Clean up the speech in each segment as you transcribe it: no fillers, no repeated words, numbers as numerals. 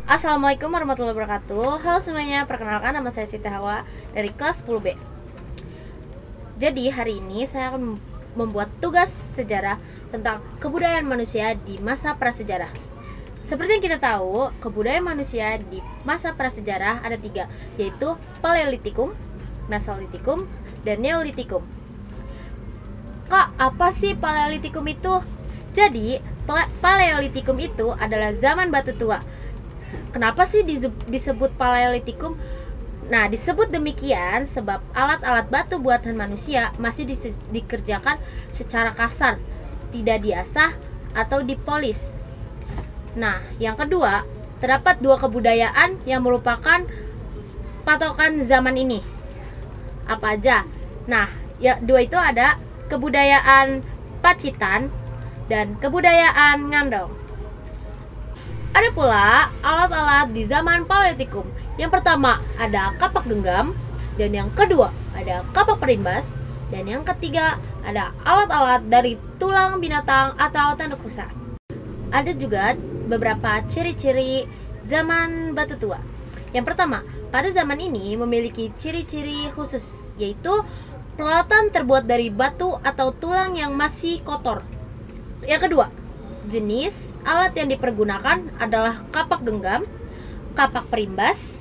Assalamualaikum warahmatullahi wabarakatuh. Halo semuanya, perkenalkan nama saya Siti Hawa dari kelas 10B. Jadi hari ini saya akan membuat tugas sejarah tentang kebudayaan manusia di masa prasejarah. Seperti yang kita tahu, kebudayaan manusia di masa prasejarah ada 3, yaitu Paleolitikum, Mesolitikum, dan Neolitikum. Kak, apa sih Paleolitikum itu? Jadi, Paleolitikum itu adalah zaman batu tua. Kenapa sih disebut Paleolitikum? Nah, disebut demikian sebab alat-alat batu buatan manusia masih dikerjakan secara kasar, tidak diasah atau dipolis. Nah, yang kedua, terdapat 2 kebudayaan yang merupakan patokan zaman ini. Apa aja? Nah, ya 2 itu ada kebudayaan Pacitan dan kebudayaan Ngandong. Ada pula alat-alat di zaman Paleolitikum. Yang pertama ada kapak genggam, dan yang kedua ada kapak perimbas, dan yang ketiga ada alat-alat dari tulang binatang atau tanduk rusa. Ada juga beberapa ciri-ciri zaman batu tua. Yang pertama, pada zaman ini memiliki ciri-ciri khusus, yaitu peralatan terbuat dari batu atau tulang yang masih kotor. Yang kedua, jenis alat yang dipergunakan adalah kapak genggam, kapak perimbas,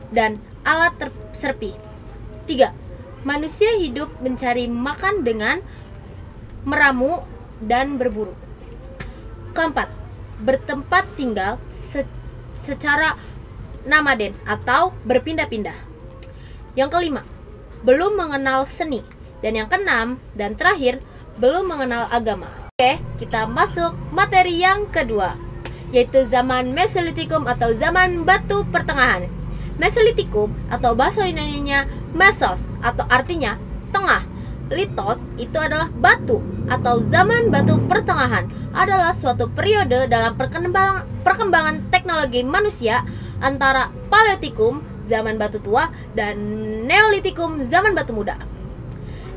dan alat serpi. 3. Manusia hidup mencari makan dengan meramu dan berburu. Keempat, bertempat tinggal secara nomaden atau berpindah-pindah. Yang kelima, belum mengenal seni. Dan yang keenam dan terakhir, belum mengenal agama. Oke, kita masuk materi yang kedua, yaitu zaman Mesolitikum atau zaman batu pertengahan. Mesolitikum atau bahasa Yunaninya mesos atau artinya tengah. Litos itu adalah batu atau zaman batu pertengahan, adalah suatu periode dalam perkembangan teknologi manusia antara Paleolitikum zaman batu tua dan Neolitikum zaman batu muda.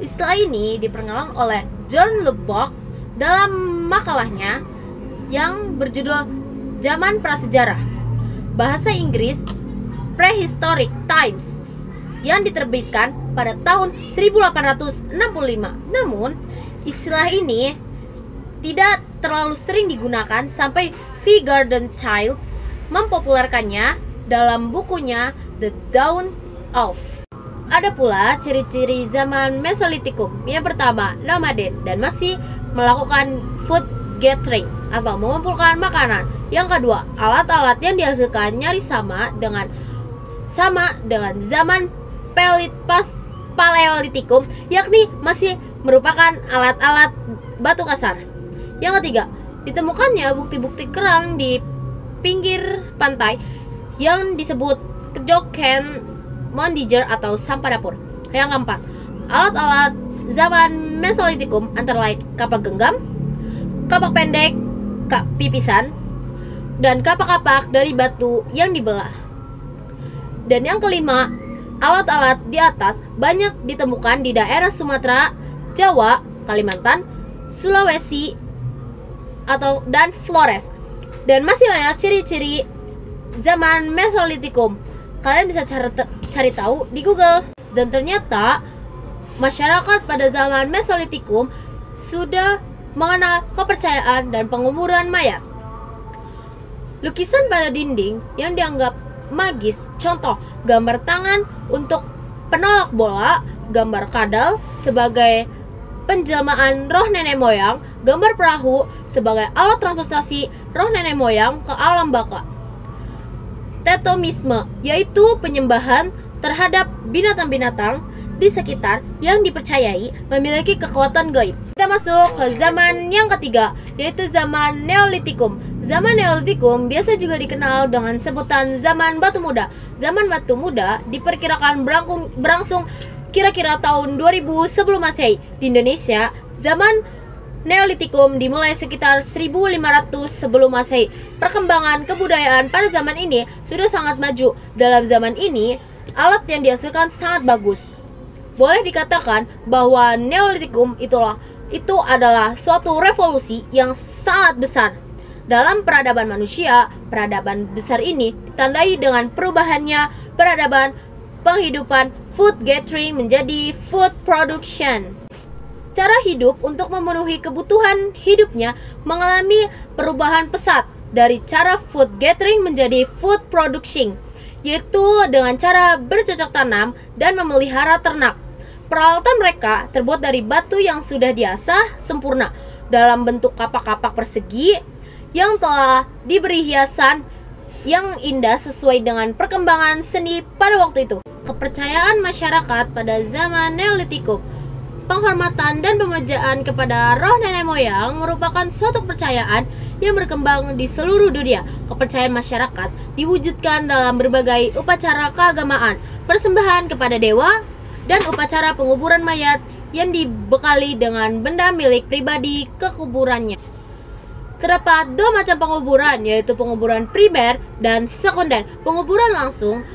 Istilah ini diperkenalkan oleh John Lubbock dalam makalahnya yang berjudul Zaman Prasejarah, bahasa Inggris Prehistoric Times, yang diterbitkan pada tahun 1865. Namun, istilah ini tidak terlalu sering digunakan sampai V. Gordon Childe mempopulerkannya dalam bukunya The Dawn of. Ada pula ciri-ciri zaman Mesolitikum. Yang pertama, nomaden dan masih melakukan food gathering atau mengumpulkan makanan. Yang kedua, alat-alat yang dihasilkan nyaris sama dengan zaman Paleolitikum, yakni masih merupakan alat-alat batu kasar. Yang ketiga, ditemukannya bukti-bukti kerang di pinggir pantai yang disebut kejoken Mondiger atau sampah dapur. Yang keempat, alat-alat zaman Mesolitikum antara lain kapak genggam, kapak pendek, pipisan, dan kapak-kapak dari batu yang dibelah. Dan yang kelima, alat-alat di atas banyak ditemukan di daerah Sumatera, Jawa, Kalimantan, Sulawesi, dan Flores. Dan masih banyak ciri-ciri zaman Mesolitikum. Kalian bisa cari tahu di Google. Dan ternyata masyarakat pada zaman Mesolitikum sudah mengenal kepercayaan dan penguburan mayat. Lukisan pada dinding yang dianggap magis, contoh gambar tangan untuk penolak bola, gambar kadal sebagai penjelmaan roh nenek moyang, gambar perahu sebagai alat transportasi roh nenek moyang ke alam baka. Totemisme, yaitu penyembahan terhadap binatang-binatang di sekitar yang dipercayai memiliki kekuatan gaib. Kita masuk ke zaman yang ketiga, yaitu zaman Neolitikum. Zaman Neolitikum biasa juga dikenal dengan sebutan zaman batu muda. Zaman batu muda diperkirakan berlangsung kira-kira tahun 2000 sebelum Masehi. Di Indonesia, zaman Neolitikum dimulai sekitar 1500 sebelum Masehi. Perkembangan kebudayaan pada zaman ini sudah sangat maju. Dalam zaman ini, alat yang dihasilkan sangat bagus. Boleh dikatakan bahwa Neolitikum itu adalah suatu revolusi yang sangat besar. Dalam peradaban manusia, peradaban besar ini ditandai dengan perubahannya peradaban penghidupan food gathering menjadi food production. Cara hidup untuk memenuhi kebutuhan hidupnya mengalami perubahan pesat dari cara food gathering menjadi food production, yaitu dengan cara bercocok tanam dan memelihara ternak. Peralatan mereka terbuat dari batu yang sudah diasah sempurna dalam bentuk kapak-kapak persegi yang telah diberi hiasan yang indah sesuai dengan perkembangan seni pada waktu itu. Kepercayaan masyarakat pada zaman Neolitikum, penghormatan dan pemujaan kepada roh nenek moyang merupakan suatu kepercayaan yang berkembang di seluruh dunia. Kepercayaan masyarakat diwujudkan dalam berbagai upacara keagamaan, persembahan kepada dewa, dan upacara penguburan mayat yang dibekali dengan benda milik pribadi ke kuburannya. Terdapat dua macam penguburan, yaitu penguburan primer dan sekunder. Penguburan langsung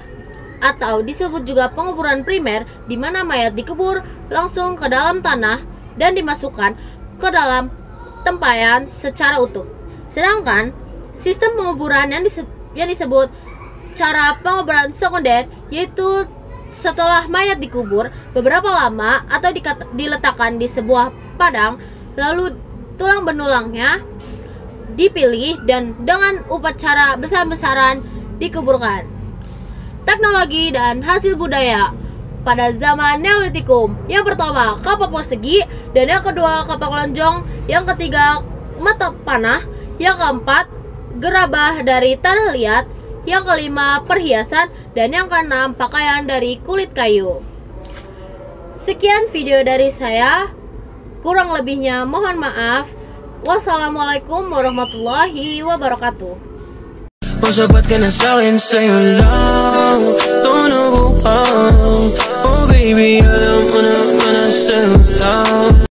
atau disebut juga penguburan primer, di mana mayat dikubur langsung ke dalam tanah dan dimasukkan ke dalam tempayan secara utuh. Sedangkan sistem penguburan yang disebut cara penguburan sekunder, yaitu setelah mayat dikubur beberapa lama atau diletakkan di sebuah padang, lalu tulang benulangnya dipilih dan dengan upacara besar-besaran dikuburkan. Teknologi dan hasil budaya pada zaman Neolitikum. Yang pertama, kapak persegi, dan yang kedua kapak lonjong, yang ketiga mata panah, yang keempat gerabah dari tanah liat, yang kelima perhiasan, dan yang keenam pakaian dari kulit kayu. Sekian video dari saya, kurang lebihnya mohon maaf. Wassalamualaikum warahmatullahi wabarakatuh. What can I say and say alone? Don't know who, oh baby, I don't wanna say alone.